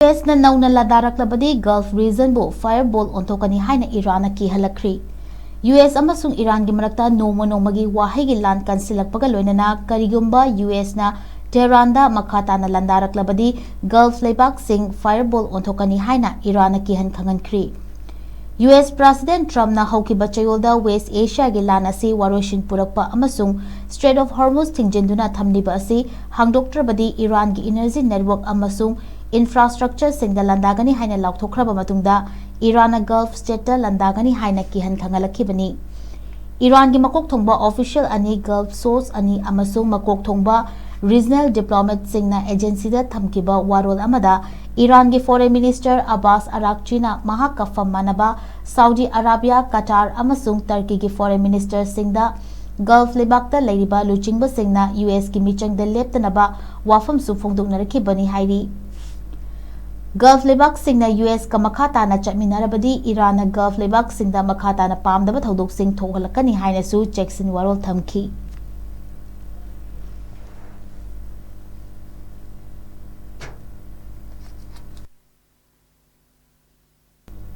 US na Nouna Landaraklabadi Gulf region bu fireball Onthokkani Haina Iranna Kihallakhre. US amasung Iran gi marakta nomagi wahai gi lan kansilakpaga loinana karigumba US na Tehran da makata na Landaraklabadi Gulf leibak sing fireball Onthokkani Haina Iranna Kihallakhre. US President Trump na haukiba chayolda West Asia gi lan asi waroshin purakpa amasung Strait of Hormuz tingjenduna thamliba asi hangdoktrabadi Iran gi energy network amasung infrastructure singda landagani haina laukthraba matungda Iran Gulf state da landagani haina kihallakhibani. Iran gi makok thongba official ani Gulf source ani amasung makok thongba regional diplomat singna agency da thamkiba warol amada Iran gi foreign minister Abbas Araghchi na mahakafam manaba Saudi Arabia, Qatar amasung Turkey gi foreign minister singda Gulf lebakta leiriba luchingba singna US gi michang da leptanaba wafam su phongdoknarakibani hairi. Gulf lebak singna US ka makata na chatminarabadi Iran Gulf lebak singda makata na pamdaba thodok sing thohalakani haina su Jackson warol thamki.